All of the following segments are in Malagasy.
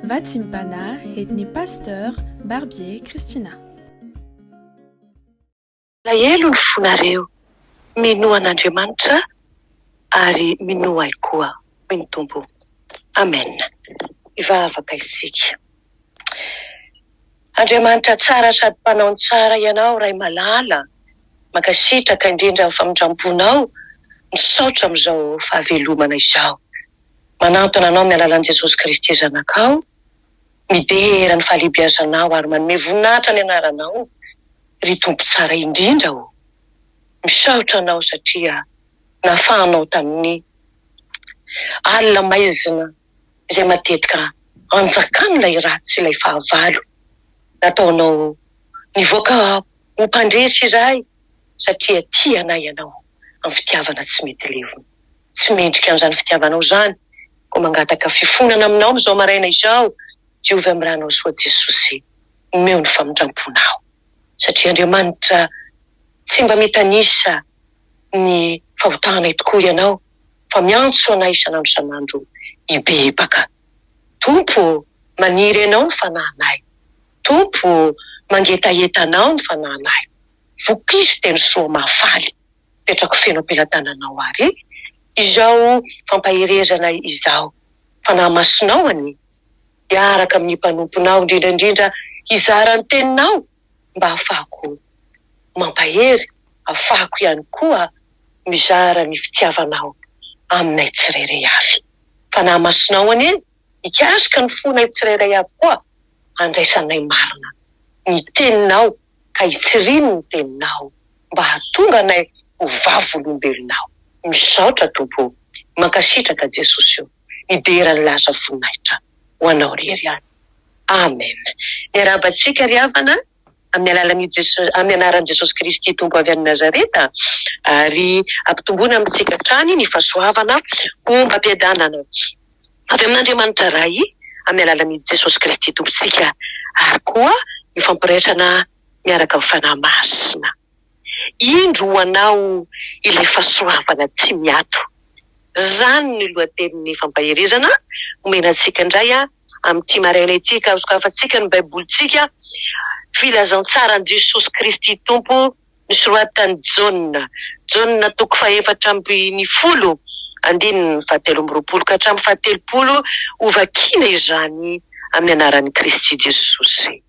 Vatimpana etni pasteur Barbier Kristina. Lahelo ny fonareo, minoa an'Andriamanitra ary minoa ahy koa hoy ny Tompo. Amen. Ivavaka isika. Andriamanitra tsara sady mpanao tsara ianao, Ray malala, mankasitraka indrindra amin'ny famindramponao, misaotra amin'izao fahavelomana izao. Manantona anao amin'ny alalan'i Jesosy Kristy zanakao, midera ny fahalebiazanao ary manome voninahitra ny anaranao, ry Tompo tsara indrindra o. Misaotra anao satria nahafahanao tamin'ny alina maizina izay matetika anjakany ilay ratsy ilay fahavalo. Nataonao nivoaka ho mpandresy izahay satria tianay ianao amin'ny fitiavana tsy mety levona. Tsy mendrika amin'izany fitiavanao izany, ko mangataka fifonana aminao amin'izao maraina izao, diovy amin'ny ranao soa Jesosy, omeo ny famindramponao. Satria Andriamanitra tsy mba mitanisa ny fahotahanay tokoa ianao, fa miantso anay isanandro isanandro ibebaka. Tompo, maniry ianao ny fanahinay. Tompo, mangetahetanao ny fanahinay. Vokiso teny soa mahafaly, petrako feno am-pelatananao ary. Izao fampaherezana izao, fanahy-masonao ani, hiaraka amin'ny mpanomponao indrindra hizara ny teninao, mba ahafahako mampahery, ahafahako ihany koa mizara ny fitiavanao aminay tsirairay avy. Fanahy-masonao ani, hikasika ny fonay tsirairay avy koa, andraisanay marina ny teninao, ka hitsirino ny teninao, mba hahatonga anay ho vavolombelonao. Misaotra Tompo, mankasitraka Jesosy io, hidera ny laza voninahitra ho anao rery any. Amen. Miarabantsika ry havana amin'ny alalan'i Jesosy, amin'ny anaran'i Jesosy Kristy Tompo avy any Nazareta, ary ampitomboana amintsika trany ny fahasoavana omba ampiadanana avy amin'Andriamanitra ray amin'ny alalan'i Jesosy Kristy Tompontsika, ary koa ny fampiresana miaraka amin'ny fanahy masina. Indro ho anao ilay fahasoavana tsy miato. Zany ny lohatenin'ny fampaherezana omenantsika indray amin'ity maraina ity, ka sokafantsika ny baibolitsika, filazantsara Jesosy Kristy Tompo nisoratan'i Jaona toko 4:10, andininy 7:20 ka hatramin'ny 7:30, ovakina izany amin'ny anaran'i Kristy Jesosy.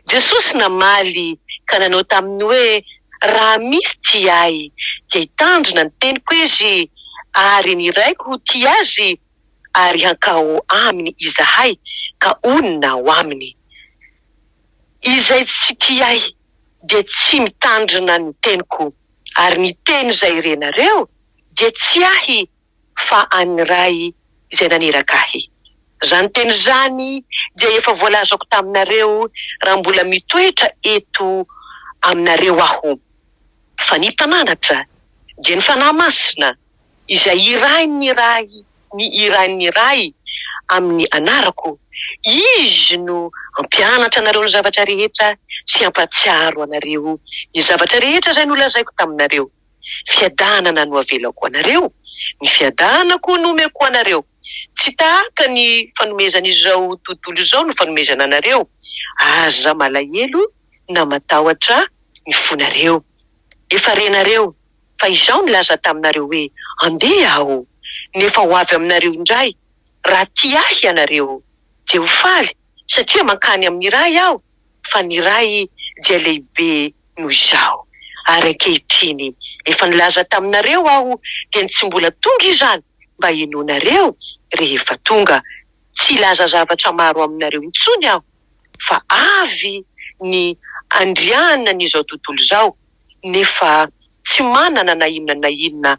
Jesosy namaly ka nanao taminy hoe, raha misy ty ahy, dia hitandrina ny teniko izy, ary ny raiko ho ty azy, ary hankao aminy izahay, ka onona ho aminy. Izay tsy ty ahy, dia tsy mitandrina ny teniko, ary ny teny izay renareo, dia tsy ahy, fa any ray izay naneraka ahy. Zany teny zany dia efa voalazako taminareo raha mbola mitoetra eto aminareo aho. Fa ny mpananatra dia ny fanahy masina izay irainy iray amin'ny anarako, izy no ampianatra anareo ny zavatra rehetra sy ampatsiaro anareo ny zavatra rehetra izay nolazaiko taminareo. Fiadanana no avelako anareo, ny fiadanako no omeko anareo. Tsy tahaka ny fanomezan'izao tontolo izao no fanomezana anareo, aza malahelo na matahotra ny fonareo. Efa renareo, fa izao nilaza taminareo hoe, andeha aho, nefa ho avy aminareo indray. Raha ty ahy ianareo, dia ho faly, satria mankany amin'ny ray aho, fa ny ray dia lehibe noho izao. Ary ankehitriny, efa nilaza taminareo aho, dia tsy mbola tonga izany, mba hinonareo rehefa tonga. Tsy laza zavatra maro aminareo intsony aho, fa avy ny andriana n'izao tontolo izao, nefa tsy manana na inona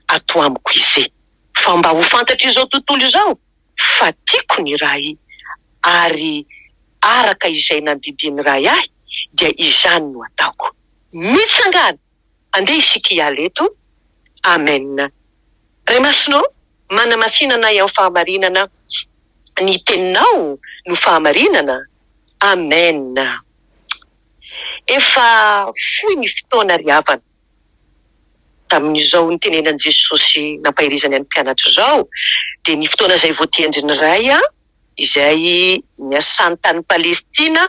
ato amiko izy. Fa mba ho fantatra izao tontolo izao, fa tiako ny ray, ary araka izay nandidiny ray ahy, dia izany no ataoko. Mitsangana, andeha isika hiala eto. Amen. Ray masinao, manamasinana amin'ny fahamarinana, ny teninao no fahamarinana. Amen. Efa foy ny fotoana ry havana tamin'izao nitenenan Jesosy nampahirizany any mpianatra izao, dia ny fotoana izay voatendriny ray izay niasany tany Palestina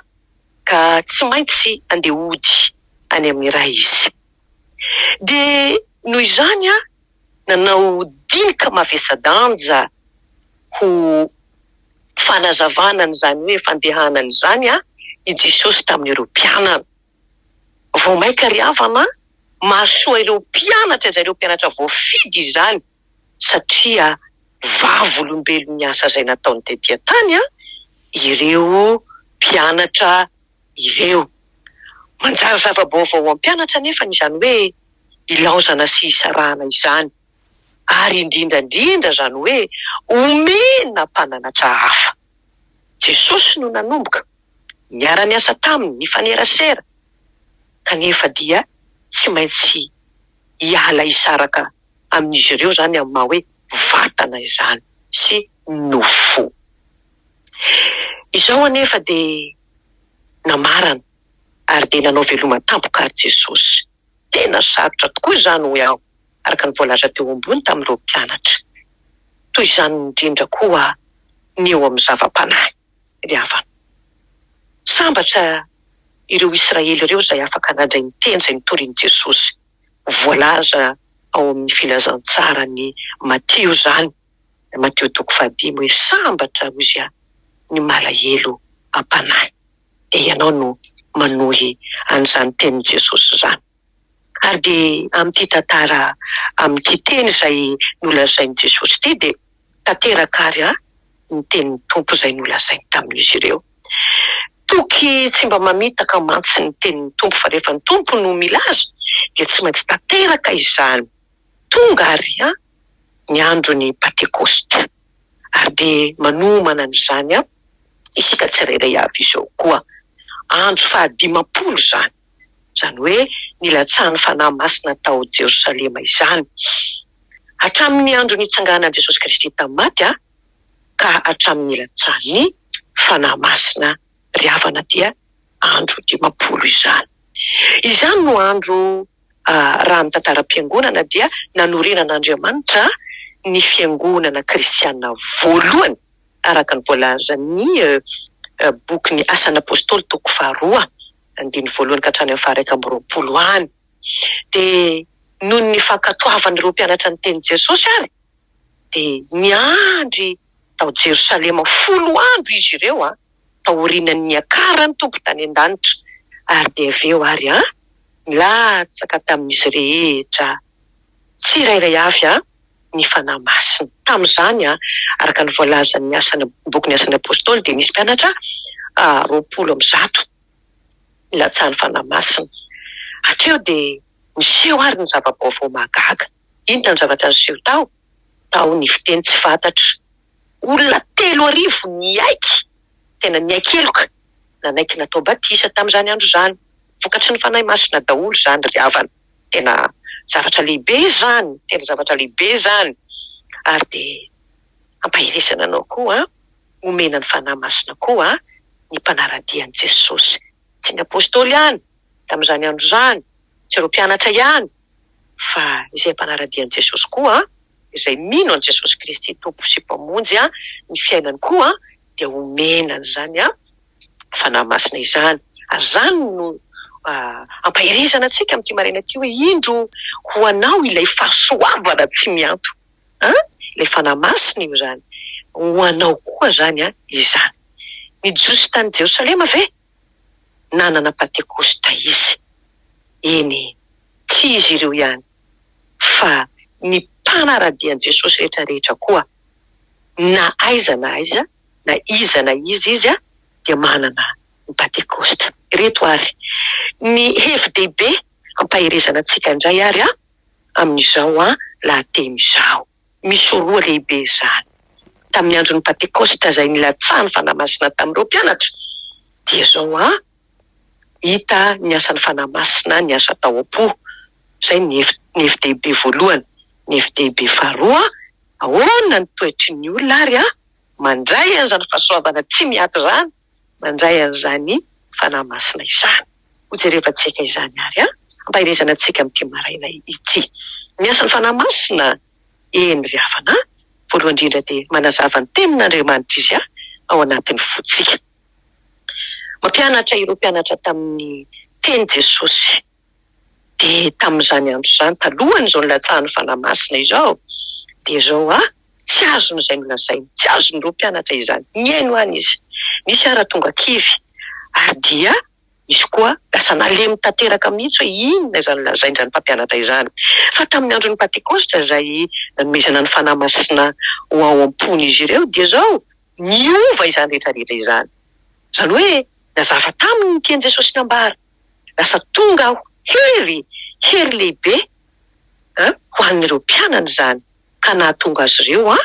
ka tsy maintsy andeha hody any amin'ny raha izy. De noho izany nanao dinika mavesa-danja ho fanazavana n'izany hoe fandehanana izany i Jesosy tamin'ireo mpianana. Vao maika ry havana mahasoa ireo mpianatra izay ireo mpianatra voafidy izany satria vavolombelon ny asa izay nataony tetỳ tany ireo mpianatra ireo. Manjary zava-baovao amin'ny mpianatra nefa izany hoe ilaozana sy isarahana izany, ary indrindrandrindra zany hoe omena mpananatra hafa. Jesosy no nanomboka miara-miasa taminy nifanerasera, kanefa dia tsy maintsy hiala hisaraka amin'izy ireo zany amin'ny maha hoe vatana izany sy nofo. Izao anefa de namarana ary de nanao veloma tampoka ary Jesosy. Tena sarotra tokoa izany ho aho, araka ny voalaza teo ambony tamin'ireo mpianatra. Toy izany indrindra koa ny eo amin'ny zava-panahy ry havana. Sambatra ireo Israely ireo izay afaka nandray ny teny izay nitorian'i Jesosy. Voalaza ao amin'ny filazantsara ny Mateo zany, Mateo 5 hoe sambatra hoy izy ny malahelo am-panahy. De ianao no manohy an'izany tenin'i Jesosy zany. Ary de amin'ity tantara, amin'ity teny izay nolazain'i Jesosy ity de tanteraka ary ny tenin'ny tompo izay nolazainy tamin'izy ireo. Toky tsy mba mamitaka mantsy ny tenin'ny tompo fa rehefa ny tompo no milaza dia tsy maintsy tanteraka izany. Tonga ary ny andron'ny Pentekoste, ary de manomana an'izany isika tsirairay avy izao koa andro 50 zany, zany hoe nilatsan'ny fanahy masina tao Jerosalema izany, hatramin'ny andro nitsanganan'i Jesosy Kristy tamin'ny maty ka hatramin'ny latsan'ny fanahy masina ry havana dia andro 50 izany. Izany no andro raha amin'ny tantaram-piangonana dia nanorenan'Andriamanitra ny fiangonana kristiana voalohany araka ny voalazan'ny boky ny Asan'ny Apôstôly 2 andiny voalohany ka hatrany amin'ny 20 any. De noho ny fankatoavan'ireo mpianatra ny tenin'i Jesosy ary de niandry tao Jerosalema 10 andro izy ireo taorian'ny niakarany tompo tany an-danitra, ary de avy eo ary nilatsaka tamin'izy rehetra tsirairay avy ny fanahy masina. Tamin'izany araka ny voalazan'ny boky ny Asan'ny Apôstôly de nisy mpianatra 20 nilatsan'ny fanahy masina. Hatreo de niseho ary ny zava-baovao mahagaga. Inona ny zavatra niseho tao? Tao ny fiteny tsy fantatra. Olona 3,000 niaiky, tena niaiky eloka, nanaiky natao batisa tamin'izany andro zany. Vokatry ny fanahy masina daholo zany ry havana. Tena zavatra lehibe zany, tena zavatra lehibe zany. Ary de ampahiresana anao koa omena ny fanahy masina koa ny mpanaradian'i Jesosy. Tsy ny apôstôly ihany tamin'izany andro zany, tsy ireo mpianatra ihany, fa izay mpanaradian'i Jesosy koa izay mino an'i Jesosy Kristy tompo sy mpamonjy ny fiainany koa dia omenany zany fanahy masina izany. Ary zany no ampahirizana antsika amin'ity maraina ity hoe indro ho anao ilay fahasoavana tsy mianto. Ilay fanahy masina io zany ho anao koa zany izany. Nijosy tany Jerosalema ve? Nanana Pentekosta izy. Eny, tsy izy ireo ihany, fa ny mpanaradian'i Jesosy rehetrarehetra koa, na aiza na aiza, na iza na izy dia manana ny Pentekosta. Reto ary ny hevi-dehibe ampahirizana antsika indray ary amin'izao lahateny izao. Misy roa lehibe izany. Tamin'ny andron'ny Pentekosta izay nilatsan'ny fanahy masina tamin'ireo mpianatra dia zao hita ny asan'ny fanahy masina ny asa tao am-po. Izay ny hevi-dehibe voalohany. Ny hevi-dehibe faharoa, ahoana ny toetry ny olona ary mandray an'izany fahasoavana tsy miato zany, mandray an'izany fanahy masina izany. Hojerevantsika izany ary ampahirizana antsika amin'ity maraina ity. Ny asan'ny fanahy masina eny ry havana, voalohany indrindra dia manazava ny tenin'Andriamanitra izy ao anatin'ny fotsika. Mampianatra ireo mpianatra tamin'ny teny Jesosy. De tamin'izany andro izany, talohany izao nilatsahan'ny fanahy masina izao, de izao tsy azony izay nolazainy, tsy azony ireo mpianatra izany. Miaino any izy. Misy ara-tonga kivy, ary dia misy koa lasa nalemy tanteraka mihitsy hoe inona izany lazainy izany mpampianatra izany. Fa tamin'ny andron'ny Pentekosta izay nanomezana ny fanahy masina ho ao am-pony izy ireo, dia izao niova izany rehetrarehetra izany. Izany hoe nazava taminy ny tian'i Jesosy nambara, lasa tonga aho hery lehibe ho an'ireo mpianana izany, ka nahatonga azy ireo ho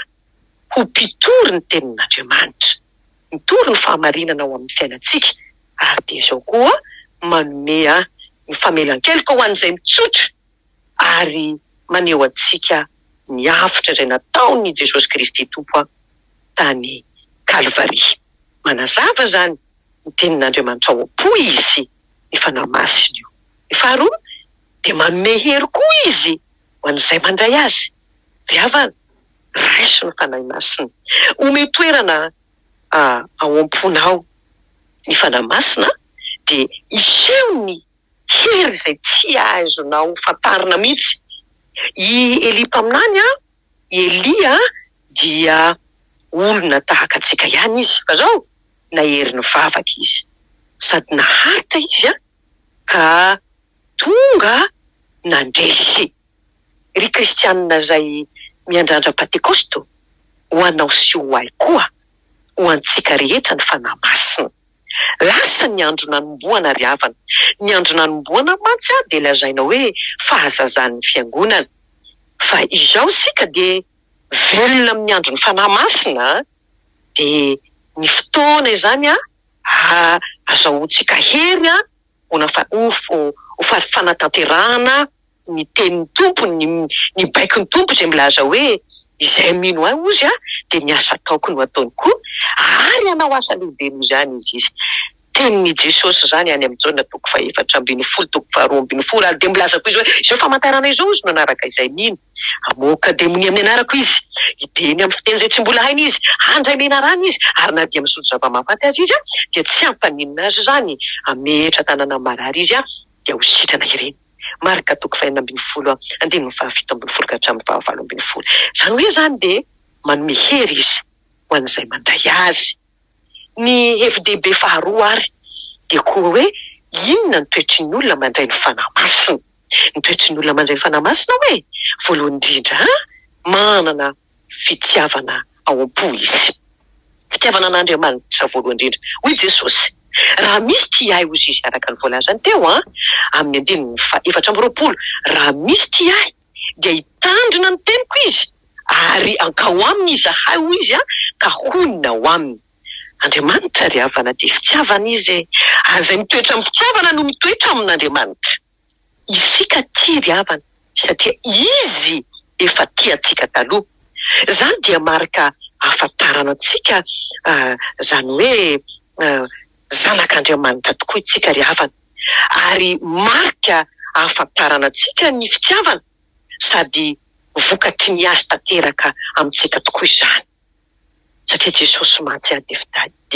mpitory ny tenin'Andriamanitra, mitory ny fahamarinana ao amin'ny fiainantsika, ary dia izao koa manome ny famelan-keloka ho an'izay mitsotra, ary maneho antsika ny hafitra izay nataony Jesosy Kristy Tompo tany Kalvaria. Manazava zany ny tenin'Andriamanitra ao am-po izy ny fanahy masina io. Ny faharoa dia manome hery koa izy ho an'izay mandray azy. Ry havana, raiso ny fanahy masina. Ome toerana ao am-ponao ny fanahy masina, dia iseho ny hery izay tsy azonao fantarina mihitsy. I Eli mpaminany i Elia dia olona tahaka antsika ihany izy, fa zao nahery ny vavaka izy, sady naharitra izy ka tonga nandresy. Ry kristianina zay miandrandra Pentekosto, ho anao sy ho ahy koa, ho antsika rehetra ny fanahy masina. Lasa ny andro nanomboana ry havana. Ny andro nanomboana mantsy dia lazaina hoe fahazazan'ny fiangonana. Fa izao sika dia velona amin'ny andro ny fanahy masina, dia ny fotoana izany azahoantsika hery ho fanatanterahana ny tenin'ny tompo, ny baikon'ny tompo izay milaza hoe izay mino ahy ozy dia ny asa ataoko no ataony koa, ary anao asa lehibe noho izany izy. Tenin'ny Jesosy zany any amin'ny Jaona 4:12, ary dia milaza koa izy hoe izao famantarana izao izy no anaraka izay mino, amoaka demoni amin'ny anarako izy, ideny amin'ny fiteny izay tsy mbola hainy izy, handray menarana izy, ary na dia misotro zava-mahafaty azy izy dia tsy ampaninina azy zany, ametra tanana marary izy dia ho sitrana ireny. Marka 5:17-20 Zany hoe zany dia manome hery izy ho an'izay mandray azy. Ny hevi-dehibe faharoa ary dia koa hoe inona ny toetry ny olona mandray ny fanahy masina. Ny toetry ny olona mandray ny fanahy masina hoe voalohany indrindra manana fitiavana ao am-po izy. Fitiavana an'Andriamanitra voalohany indrindra. Hoy Jesosy, raha misy tia ahy ozy izy araka ny voalazany teo amin'ny 4:20, raha misy tia ahy dia hitandrina ny teniko izy, ary ankao aminy izahay ho izy ka honina ao aminy. Andriamanitra ry havana dia fitiavana izy, ary izay mitoetra amin'ny fitiavana no mitoetra amin'Andriamanitra. Isika tia ry havana satria izy efa tia antsika taloha. Zany dia marika ahafantarana antsika zany hoe zanak'Andriamanitra tokoa itsika ry havana, ary marika ahafantarana antsika ny fitiavana, sady vokatry ny azy tanteraka amintsika tokoa izany. Satria Jesosy mantsy dia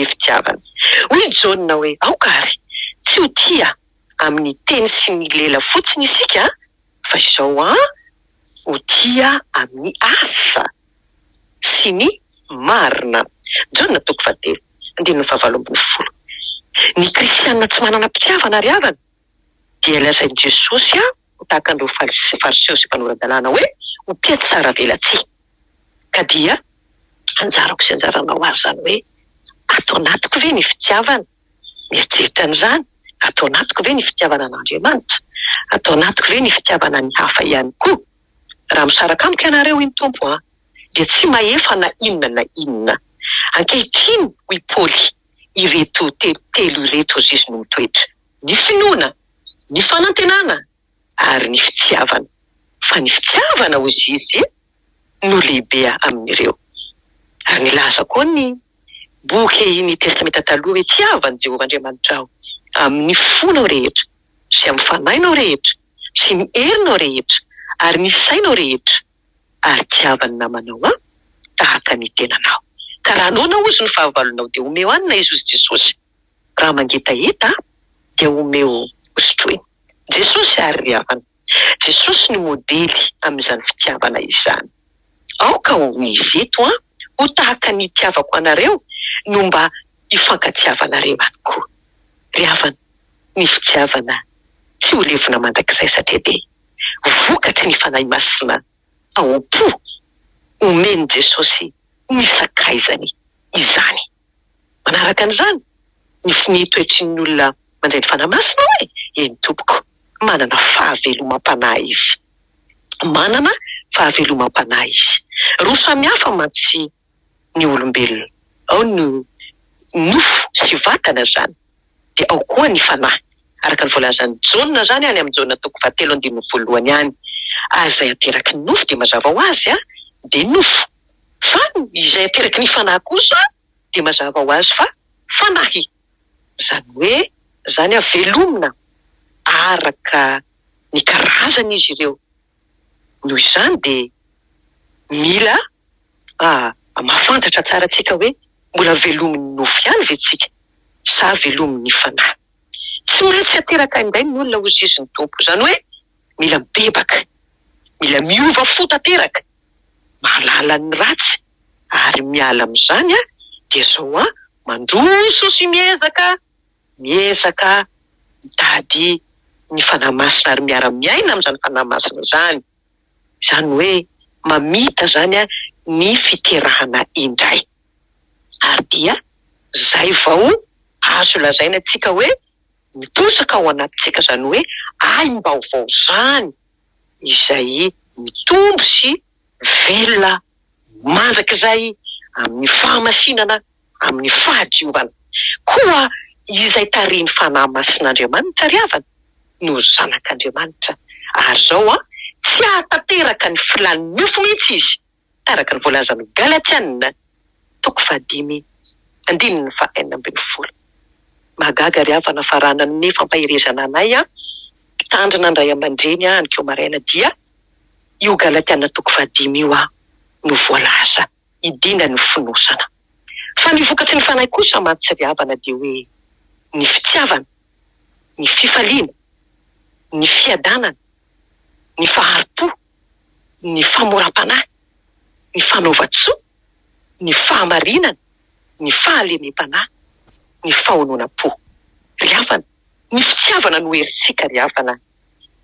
fitiavana. Hoy Jaona hoe aokary, tsy ho tia amin'ny teny sy ny lela fotsiny isika, fa izao ho tia amin'ny asa sy ny marina. Jaona 2:17. Ny kristianina tsy manana mpitiavana ry havana dia lazain'i Jesosy tahaka an'ireo fariseo sy mpanoran-dalàna hoe ho mpiatsara velatsia. Ka dia anjarako sy anjaranao azy zany hoe atao anatiko ve ny fitiavana? Mieritreritra an'izany, atao anatiko ve ny fitiavana an'Andriamanitra? Atao anatiko ve ny fitiavana ny hafa ihany koa? Raha misaraka amiko ianareo iny tompo dia tsy mahefa na inona. Ankehitriny hoy Paoly, ireto telo ireto izy no mitoetra: ny finoana, ny fanantenana, ary ny fitiavana. Fa ny fitiavana hozy izy no lehibe amin'ireo. Ary nilaza koa ny boky ny testamenta taloha hoe tiavany Jehovah Andriamanitra ao amin'ny fonao rehetra, sy amin'ny fanahinao rehetra, sy ny herinao rehetra, ary ny sainao rehetra, ary tiavany namanao tahaka ny tenanao. Ka Taranona ozy ny fahavalonao dia omeo anina izy ozy Jesosy. Raha mangitahita dia omeo ozy Jesosy ary ry havana. Jesosy ny modely amin'izany fitiavana izany. Aoka ho izy eto ho tahaka ny tiavako anareo no mba hifankatiavanareo ihany koa. Ry havana, ny fitiavana tsy ho levona mandrakizay satria dia vokatry ny fanahy masina ao-po omeny Jesosy ny sakaizany izany. Manaraka an'izany, ny toetry ny olona mandray ny fanahy masina hoe eny tompoko, manana fahavelomam-panahy izy. Manana fahavelomam-panahy izy. Roa samihafa mantsy ny olombelona. Ao ny nofo sy vatana zany, dia ao koa ny fanahy. Araka ny voalazan'ny Jaona zany any amin'ny Jaona 2:7 any. Izay ateraky ny nofo dia mazava ho azy dia nofo. Fa izay ateraky ny fanahy kosa dia mazava ho azy fa fanahy. Zany hoe zany velomina araka ny karazany izy ireo. Noho izany dia mila mahafantatra tsara tsika hoe mbola velomin'ny nofo ihany ve tsika sa velomin'ny fanahy. Tsy maintsy ateraka indray ny olona ozy izy ny tompo. Zany hoe mila mibebaka, mila miova fo tanteraka, mahalala ny ratsy ary miala amin'izany dia zao mandroso sy miezaka mitady ny fanahy masina ary miara-miaina amin'izany fanahy masina zany. Zany hoe mamita zany ny fiterahana indray. Ary dia zay vao azo lazaina tsika hoe miposaka ao anatintsika, zany hoe aim-baovao zany izay mitombo sy velona mandrakizay amin'ny fahamasinana, amin'ny fahadiovana. Koa izay tariny fanahy masin'Andriamanitra ry havana no zanak'Andriamanitra. Ary zao tsy ahatateraka ny filan'ny nofo mihitsy izy. Taraka ny voalaza amin'ny Galatianina 5:9-10. Mahagaga ry havana fa raha nanome fampahirezana anay mpitandrina andray aman-dreny aniko maraina dia io Galatianina 5:10 io no voalaza idina ny finosana. Fa ny vokatry ny fanahy kosa mantsy ry havana dia hoe ny fitiavana, ny fifaliana, ny fiadanana, ny fahari-po, ny famoram-panahy, ny fanaova-tsoa, ny fahamarinana, ny fahalemem-panahy, ny fahonoana-po. Ry havana, ny fitiavana no herintsika ry havana.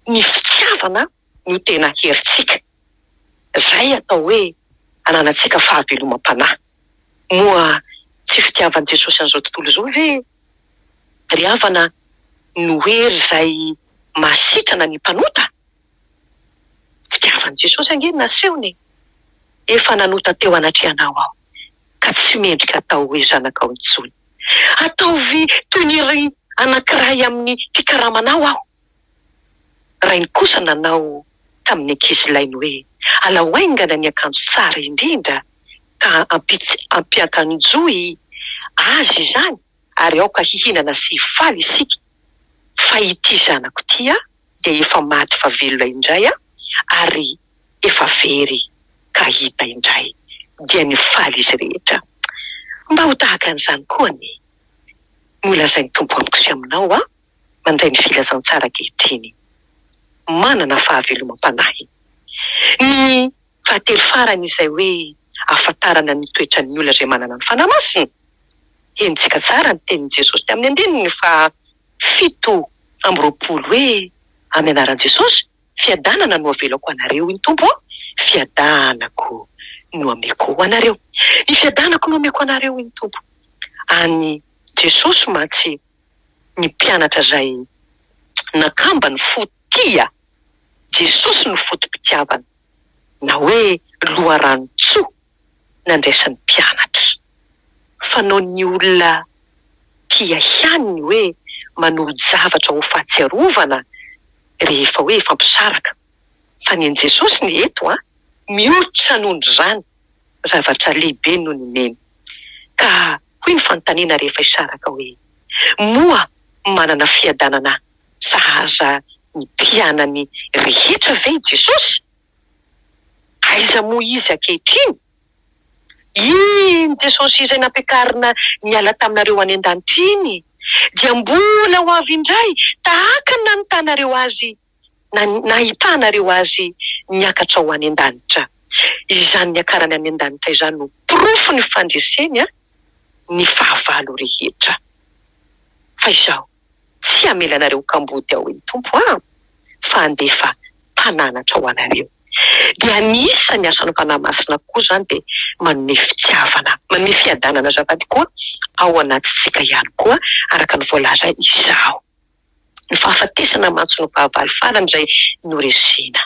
Ny fitiavana no tena herintsika. Zay atao hoe ananantsika fahavelomam-panahy. Moa tsy fitiavan'i Jesosy an'izao tontolo izao ve ry havana no hery zay masitrana ny mpanota? Fitiavan'i Jesosy ange nasehony. Efa nanota teo anatrehanao aho, ka tsy mendrika atao hoe zanakao intsony. Ataovy toy ny ry anankiray amin'ny fikaramanao aho. Rainy kosa nanao tamin'ny ankizilainy hoe alao aingana ny akanjo tsara indrindra ka ampiakanjoy azy izany ary aoka hihinana sy hifaly isika. Fa ity zanako ity dia efa maty fa velona indray ary efa very ka hita indray dia nifaly izy rehetra. Mba ho tahaka an'izany koa ny nolazainy tompo amiko sy aminao mandray ny filazantsara ankehitriny. Manana fahavelomam-panahy. Ny fahatelo farany izay hoe ahafantarana ny toetran'ny olona izay manana ny fanahy masina. Henontsika tsara ny tenin'i Jesosy tamin'ny 7:20 hoe amin'ny anaran'i Jesosy fiadanana no avelako anareo iny tompo fiadanako no ameko ho anareo. Ny fiadanako no ameko anareo iny tompo. Any Jesosy mantsy ny mpianatra zay nakamba ny fotia. Jesosy no fotom-pitiavana na hoe loharano-tsoa nandraisan'ny mpianatra. Fanao ny olona tia hianiny hoe manolo zavatra ho fahatsiarovana rehefa hoe fampisaraka. Fa ny Jesosy ny eto mihotritra noho izany zavatra lehibe no nomeny. Ka hoy ny fanontaniana rehefa isaraka hoe moa manana fiadanana sahaza ny mpianany rehetra ve Jesosy? Aiza moa izy ankehitriny? iny Jesosy izay nampiakarina niala taminareo any an-danitra iny dia mbola ho avy indray tahaka ny nanitanareo azy nahitanareo azy niakatra ho any an-danitra. Izany niakarany any an-danitra izany no porofo ny fandreseny ny fahavalo rehetra. Fa izao tsy amelanareo kambody ao iny Tompo fa andefa mpananatra ho anareo. Dia anisany asan'ny fanahy masina koa zany dia manome fitiavana, manome fiadanana zavady koa ao anatintsika ihany koa araka ny voalaza izao. Ny fahafatesana matso no fahavalo farany izay noresina.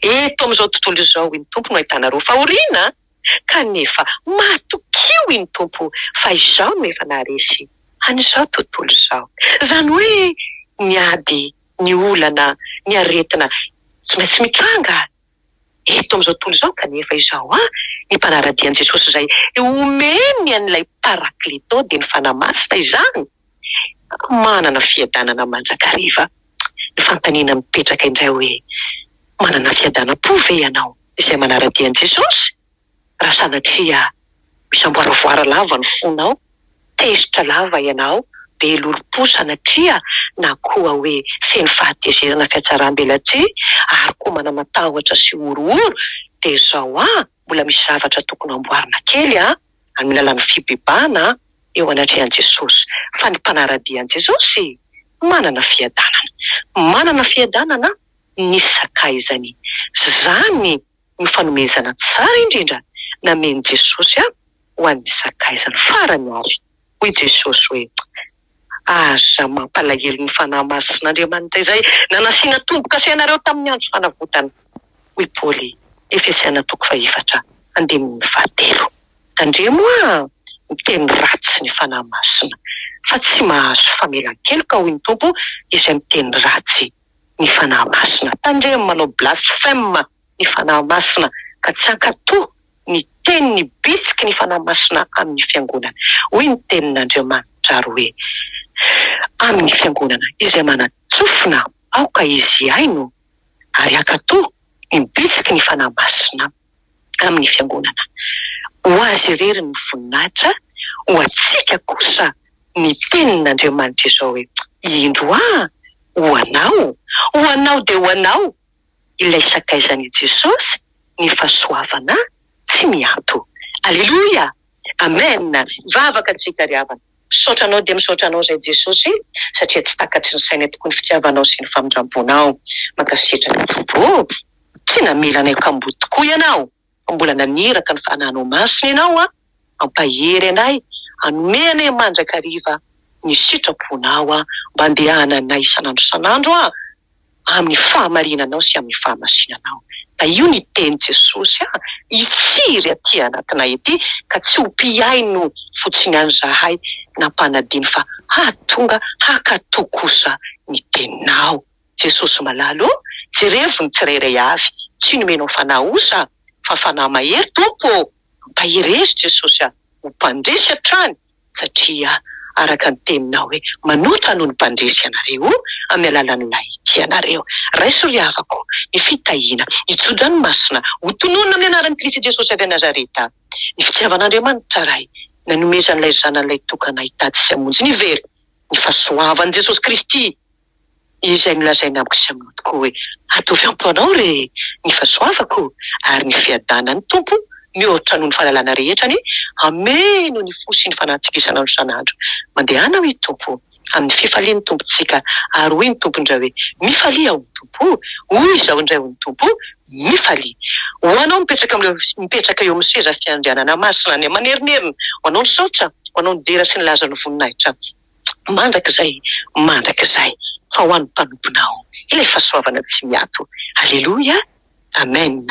Eto amin'izao tontolo izao iny Tompo no ahitanareo fahoriana kanefa matokio iny Tompo fa izao no efa naresy an'izao tontolo izao. Zany hoe niady, ny olana, ny aretina tsy maintsy mitranga. Eto amin'izao tontolo izao kanefa izao ny mpanaradian'i Jesosy izay omeny an'ilay Paraklito dia ny fanahy masina izany manana fiadanana manjakariva. Ny fantaniana mipetraka indray hoe manana fiadanam-po ve ianao izay manaradian'i Jesosy? Raha sanatria misamboaravoara lava ny fonao, tezitra lava ianao, be lolo-po sanatria na koa hoe feno fahatezerana fiatsaram-belatsia ary koa manamatahotra sy orooro dia izao mbola misy zavatra tokony amboarina kely amin'ny alalan'ny fibebana eo anatrehan'i Jesosy. Fa ny mpanaradian'i Jesosy manana fiadanana ny sakaizany. Zany ny fanomezana tsara indrindra namen'i Jesosy ho an'ny sakaizany farany azy. Hoy Jesosy hoe aza mampalahelo ny fanahy masin'Andriamanitra izay nanasiana tombo-kase anareo tamin'ny andro fanavotana. Hoy Paoly, Efesiana 4:1-5. Andremo miteny ratsy ny fanahy masina fa tsy mahazo famelan-keloka hoy ny Tompo izay miteny ratsy ny fanahy masina. Tandremo manao blasfème ny fanahy masina ka tsy ankatoa ny teniny bitsiky ny fanahy masina amin'ny fiangonana. Hoy ny tenin'Andriamanitra hoe amin'ny fiangonana izay manatsofina aoka izy haino ary ankatoa ny bitsiky ny fanahy masina amin'ny fiangonana. Ho azy irery ny voninahitra, ho atsika kosa ny tenin'Andriamanitra izao hoe indro ho anao dia ho anao ilay sakaizan'i Jesosy ny fahasoavana tsy mianto. Aleluia, amen. Vavaka tsika ry havana, misaotra anao dia misaotra anao izay Jesosy satria tsy takatry ny saina tokoa ny fitiavanao sy ny famindramponao. Mankasitraka Tompo, tsy namelanay kambody tokoa ianao, mbola naniraka ny fanahinao masina ianao ampahery anay, hanome anay mandrakariva ny sitraponao mba andehana anay isan'andro amin'ny fahamarinanao sy amin'ny fahamasinanao. Da io ny teny Jesosy itsiry aty anatinay ety ka tsy ho mpiaino fotsiny an'zahay nampanadiny fa hatonga hakatoa kosa ny teninao. Jesosy malalo, jerevo ny tsirairay avy, tsy nomenao fanahy osa fa fanahy mahery Tompo. Mpahery Jesosy ho mpandresy hatrany satria araka ny teninao hoe manoatra noho ny mpandresy anareo amin'ny alalan'ilay tianareo. Raiso ry havako, ny fitahiana, ny tsodranomasina, ho tononona amin'ny anaran'i Kristy Jesosy avy a Nazareta. Ny fitiavan'Andriamanitra ray nanomezan'ilay zanan'ilay tokana hitady sy hamonjy ny very, ny fahasoavan'i Jesosy Kristy izay nolazaina amiko sy aminao tokoa hoe atovy amponao re ny fahasoavako ary ny fiadanan'ny Tompo mihoatra noho ny fahalalana rehetrany ameno ny fo sy ny fanatsikisana andro sanandro. Mandehana hoy Tompo amin'ny fifalian'ny Tompontsika ary hoy ny Tompondray hoe mifalia ho ny Tompo, hoy izao indray ho ny Tompo mifalia. Ho anao mipetraka eo amin'ny seza fiandrianana masina any amanerinerina, ho anao ny saotra, ho anao ny dera sy ny laza ny voninahitra, mandrakizay fa ho an'ny mpanomponao ilay fahasoavana tsy miato. Aleluia, amen.